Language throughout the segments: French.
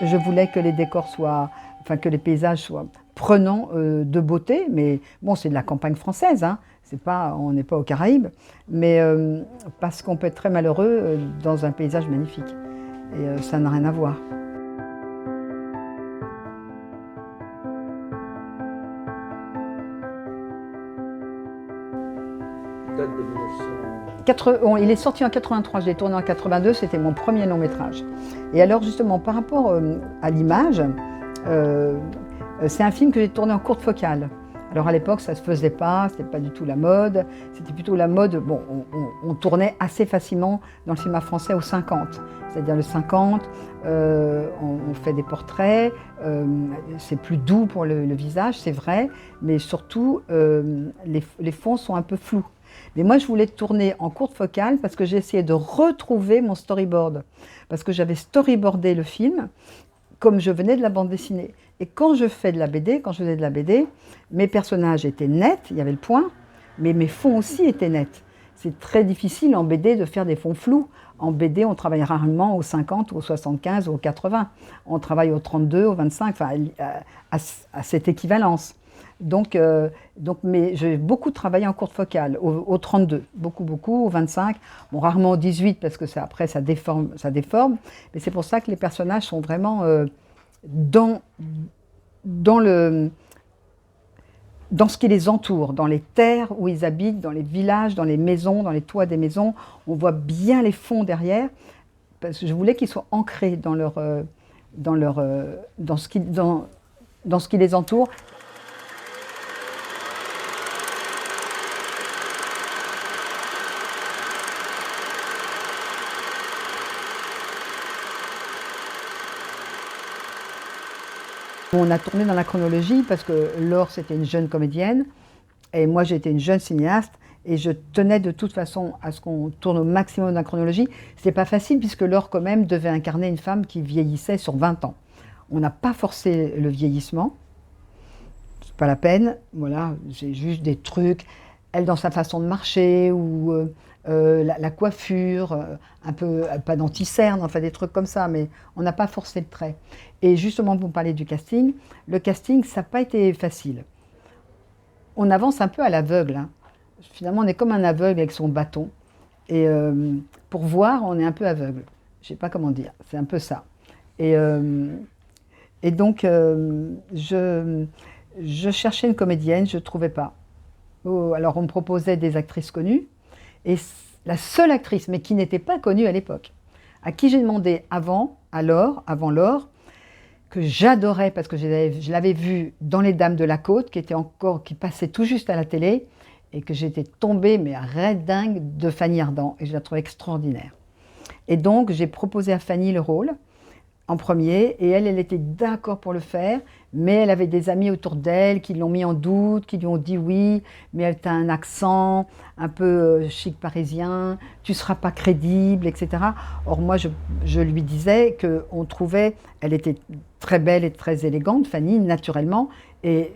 Je voulais que les décors soient, enfin que les paysages soient prenants de beauté, mais bon, c'est de la campagne française, hein. C'est pas, on n'est pas aux Caraïbes, mais parce qu'on peut être très malheureux dans un paysage magnifique. Et ça n'a rien à voir. Date de 1900. Il est sorti en 83, je l'ai tourné en 82, c'était mon premier long métrage. Et alors justement, par rapport à l'image, c'est un film que j'ai tourné en courte focale. Alors à l'époque, ça ne se faisait pas, c'était pas du tout la mode, c'était plutôt la mode, bon, on tournait assez facilement dans le cinéma français au 50, c'est-à-dire le 50, on fait des portraits, c'est plus doux pour le visage, c'est vrai, mais surtout, les fonds sont un peu flous. Mais moi, je voulais tourner en courte focale parce que j'ai essayé de retrouver mon storyboard. Parce que j'avais storyboardé le film comme je venais de la bande dessinée. Et quand je faisais de la BD, mes personnages étaient nets, il y avait le point, mais mes fonds aussi étaient nets. C'est très difficile en BD de faire des fonds flous. En BD, on travaille rarement au 50, au 75 ou au 80. On travaille au 32, au 25, enfin, à cette équivalence. Donc mais j'ai beaucoup travaillé en courte focale, au 32, beaucoup, au 25, bon, rarement au 18 parce que après ça déforme, mais c'est pour ça que les personnages sont vraiment dans ce qui les entoure, dans les terres où ils habitent, dans les villages, dans les maisons, dans les toits des maisons. On voit bien les fonds derrière, parce que je voulais qu'ils soient ancrés dans ce qui les entoure. On a tourné dans la chronologie parce que Laure, c'était une jeune comédienne et moi, j'étais une jeune cinéaste et je tenais de toute façon à ce qu'on tourne au maximum dans la chronologie. C'était pas facile puisque Laure, quand même, devait incarner une femme qui vieillissait sur 20 ans. On n'a pas forcé le vieillissement, c'est pas la peine, voilà, j'ai juste des trucs, elle dans sa façon de marcher ou la coiffure, un peu, pas d'anti-cerne, enfin des trucs comme ça, mais on n'a pas forcé le trait. Et justement, vous me parlez du casting, le casting, ça n'a pas été facile. On avance un peu à l'aveugle, hein. Finalement, on est comme un aveugle avec son bâton. Et pour voir, on est un peu aveugle. Je ne sais pas comment dire, c'est un peu ça. Et donc, je cherchais une comédienne, je ne trouvais pas. Oh, alors, on me proposait des actrices connues. Et la seule actrice, mais qui n'était pas connue à l'époque, à qui j'ai demandé avant Laure, que j'adorais parce que je l'avais vue dans Les Dames de la Côte, qui passait tout juste à la télé, et que j'étais tombée, mais raide dingue, de Fanny Ardant, et je la trouvais extraordinaire. Et donc, j'ai proposé à Fanny le rôle, en premier, et elle était d'accord pour le faire, mais elle avait des amis autour d'elle qui l'ont mis en doute, qui lui ont dit oui, mais elle a un accent un peu chic parisien, tu ne seras pas crédible, etc. Or moi, je lui disais qu'on trouvait, elle était très belle et très élégante, Fanny, naturellement, et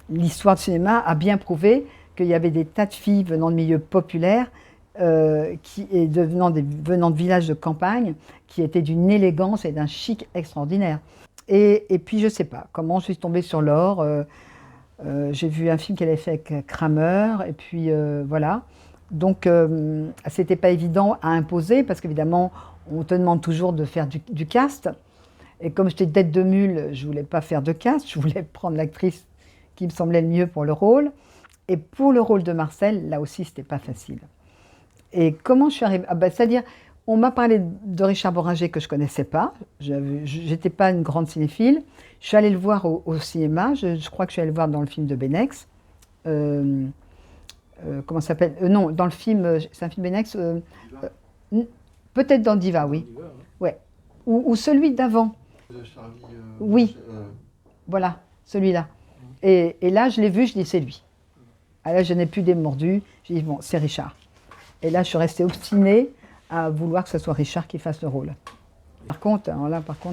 l'histoire du cinéma a bien prouvé qu'il y avait des tas de filles venant de milieux populaires venant de villages de campagne, qui étaient d'une élégance et d'un chic extraordinaire. Et puis, je ne sais pas comment je suis tombée sur Laure. J'ai vu un film qu'elle avait fait avec Kramer, et puis voilà. Donc, c'était pas évident à imposer, parce qu'évidemment, on te demande toujours de faire du cast. Et comme j'étais tête de mule, je ne voulais pas faire de cast, je voulais prendre l'actrice qui me semblait le mieux pour le rôle. Et pour le rôle de Marcel, là aussi, c'était pas facile. Et comment je suis arrivée? C'est-à-dire, on m'a parlé de Richard Bohringer que je ne connaissais pas. Je n'étais pas une grande cinéphile. Je suis allée le voir au cinéma. Je crois que je suis allée le voir dans le film de Benex. Comment ça s'appelle? Non, dans le film, c'est un film Benex. Peut-être dans Diva, oui. Diva, hein. Ouais. Ou celui d'avant. Charlie, Oui. Voilà, celui-là. Et là, je l'ai vu, je dis c'est lui. Ah, là, je n'ai plus démordu. J'ai dit bon, c'est Richard. Et là, je suis restée obstinée à vouloir que ce soit Richard qui fasse le rôle. Par contre,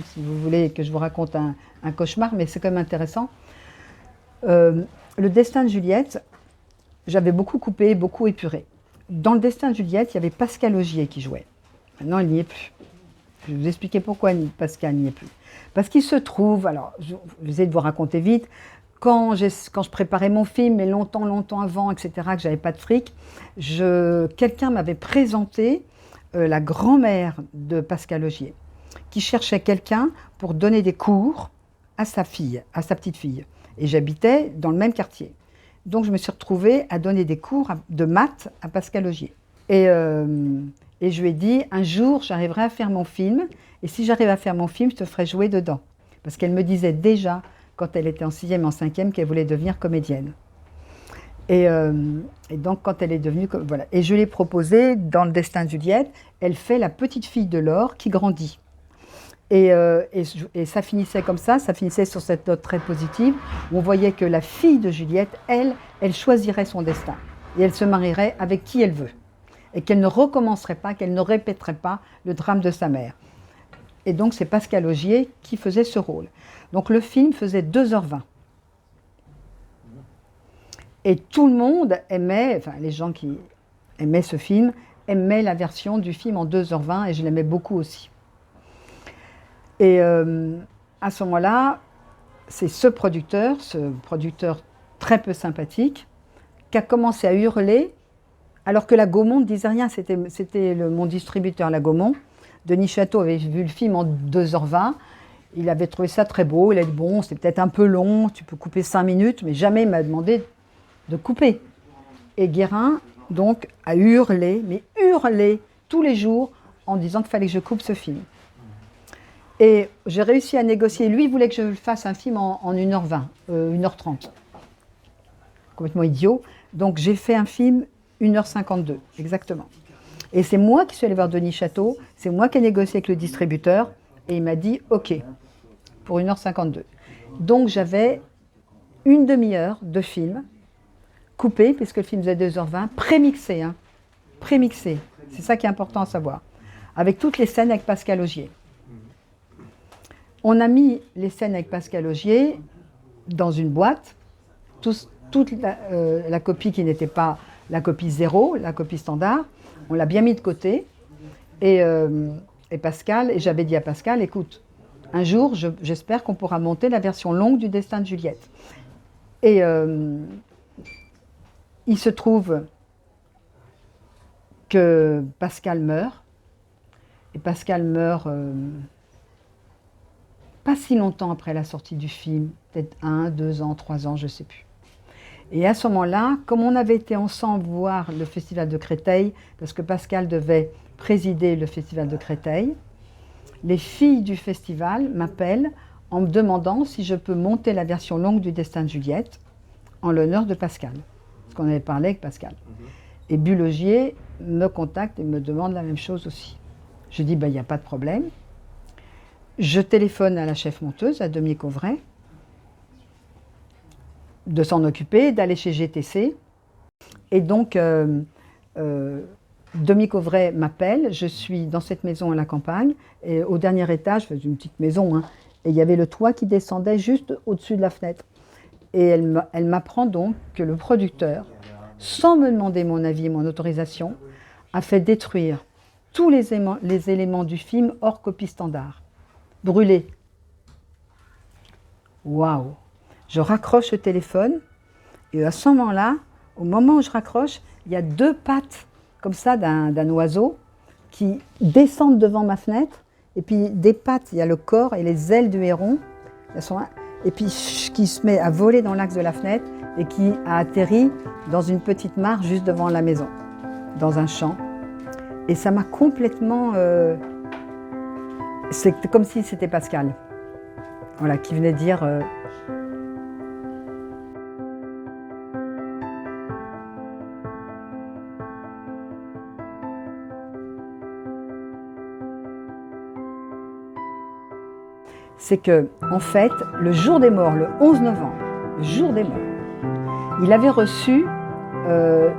si vous voulez que je vous raconte un cauchemar, mais c'est quand même intéressant. Le destin de Juliette, j'avais beaucoup coupé, beaucoup épuré. Dans le destin de Juliette, il y avait Pascal Augier qui jouait. Maintenant, il n'y est plus. Je vais vous expliquer pourquoi Pascal n'y est plus. Parce qu'il se trouve, alors je vais essayer de vous raconter vite, quand je préparais mon film, mais longtemps avant, etc., que j'avais pas de fric, quelqu'un m'avait présenté la grand-mère de Pascal Augier, qui cherchait quelqu'un pour donner des cours à sa fille, à sa petite fille. Et j'habitais dans le même quartier. Donc je me suis retrouvée à donner des cours de maths à Pascal Augier. Et je lui ai dit, un jour, j'arriverai à faire mon film, et si j'arrive à faire mon film, je te ferai jouer dedans. Parce qu'elle me disait déjà, quand elle était en 6e et en 5e, qu'elle voulait devenir comédienne. Et donc, quand elle est devenue... Voilà. Et je l'ai proposé, dans Le Destin de Juliette, elle fait la petite fille de Laure qui grandit. Et ça finissait comme ça finissait sur cette note très positive, où on voyait que la fille de Juliette, elle choisirait son destin. Et elle se marierait avec qui elle veut. Et qu'elle ne recommencerait pas, qu'elle ne répéterait pas le drame de sa mère. Et donc, c'est Pascal Augier qui faisait ce rôle. Donc, le film faisait 2h20. Et tout le monde aimait, enfin, les gens qui aimaient ce film, aimaient la version du film en 2h20, et je l'aimais beaucoup aussi. Et à ce moment-là, c'est ce producteur très peu sympathique, qui a commencé à hurler, alors que la Gaumont ne disait rien, c'était mon distributeur, la Gaumont. Denis Château avait vu le film en 2h20, il avait trouvé ça très beau, il a dit bon, c'est peut-être un peu long, tu peux couper 5 minutes, mais jamais il m'a demandé de couper. Et Guérin, donc, a hurlé, mais hurlé tous les jours, en disant qu'il fallait que je coupe ce film. Et j'ai réussi à négocier, lui il voulait que je fasse un film en 1h20, 1h30. Complètement idiot. Donc j'ai fait un film 1h52, exactement. Et c'est moi qui suis allée voir Denis Château, c'est moi qui ai négocié avec le distributeur, et il m'a dit « OK » pour 1h52. Donc j'avais une demi-heure de film coupé, puisque le film faisait 2h20, prémixé, hein, prémixé. C'est ça qui est important à savoir. Avec toutes les scènes avec Pascal Augier. On a mis les scènes avec Pascal Augier dans une boîte, toute la copie qui n'était pas la copie 0, la copie standard, on l'a bien mis de côté. Et Pascal, et j'avais dit à Pascal, écoute, un jour, j'espère qu'on pourra monter la version longue du Destin de Juliette. Et il se trouve que Pascal meurt, et Pascal meurt pas si longtemps après la sortie du film, peut-être 1, 2 ans, 3 ans, je ne sais plus. Et à ce moment-là, comme on avait été ensemble voir le Festival de Créteil, parce que Pascal devait présider le Festival de Créteil, les filles du festival m'appellent en me demandant si je peux monter la version longue du Destin de Juliette en l'honneur de Pascal. Parce qu'on avait parlé avec Pascal. Et Bulle Augier me contacte et me demande la même chose aussi. Je dis, il n'y a pas de problème. Je téléphone à la chef monteuse, à Dominique Auvray, de s'en occuper, d'aller chez GTC. Et donc, Dominique Auvray m'appelle, je suis dans cette maison à la campagne, et au dernier étage, c'est une petite maison, hein, et il y avait le toit qui descendait juste au-dessus de la fenêtre. Et elle m'apprend donc que le producteur, sans me demander mon avis et mon autorisation, a fait détruire tous les éléments du film hors copie standard. Brûlés. Waouh! Je raccroche le téléphone, et à ce moment-là, au moment où je raccroche, il y a 2 pattes, comme ça, d'un oiseau, qui descendent devant ma fenêtre, et puis des pattes, il y a le corps et les ailes du héron, et puis qui se met à voler dans l'axe de la fenêtre, et qui a atterri dans une petite mare juste devant la maison, dans un champ. Et ça m'a complètement... c'est comme si c'était Pascal, voilà, qui venait dire... c'est que, en fait, le jour des morts, le 11 novembre, le jour des morts, il avait reçu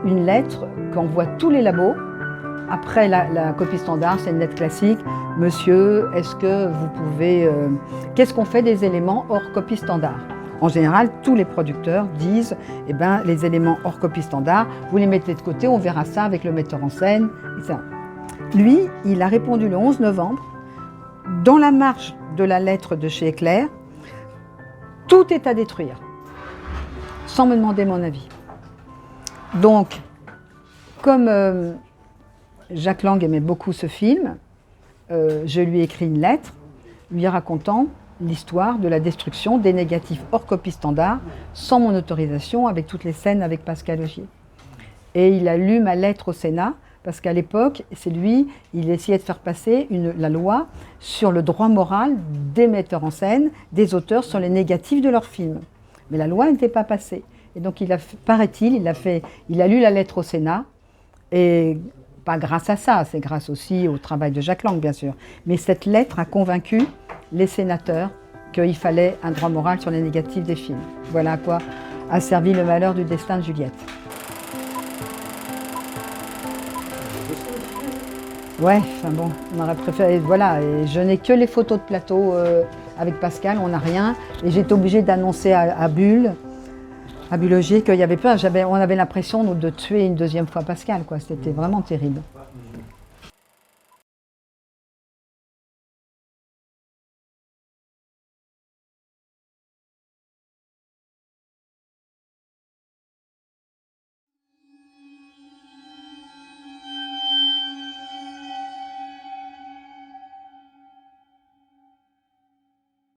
une lettre qu'envoient tous les labos. Après la copie standard, c'est une lettre classique. Monsieur, est-ce que vous pouvez... qu'est-ce qu'on fait des éléments hors copie standard? En général, tous les producteurs disent, eh ben, les éléments hors copie standard, vous les mettez de côté, on verra ça avec le metteur en scène, etc. Lui, il a répondu le 11 novembre, dans la marge de la lettre de chez Éclair, tout est à détruire, sans me demander mon avis. Donc, comme Jacques Lang aimait beaucoup ce film, je lui ai écrit une lettre lui racontant l'histoire de la destruction des négatifs hors copie standard, sans mon autorisation, avec toutes les scènes avec Pascal Augier. Et il a lu ma lettre au Sénat, parce qu'à l'époque, c'est lui, il essayait de faire passer la loi sur le droit moral des metteurs en scène, des auteurs sur les négatifs de leurs films. Mais la loi n'était pas passée. Et donc, paraît-il, il a lu la lettre au Sénat, et pas grâce à ça, c'est grâce aussi au travail de Jacques Lang, bien sûr. Mais cette lettre a convaincu les sénateurs qu'il fallait un droit moral sur les négatifs des films. Voilà à quoi a servi le malheur du destin de Juliette. Ouais, enfin bon, on aurait préféré, voilà, et je n'ai que les photos de plateau avec Pascal, on n'a rien, et j'étais obligée d'annoncer à Bulle Augier qu'il y avait pas, on avait l'impression de tuer une deuxième fois Pascal, quoi, c'était vraiment terrible.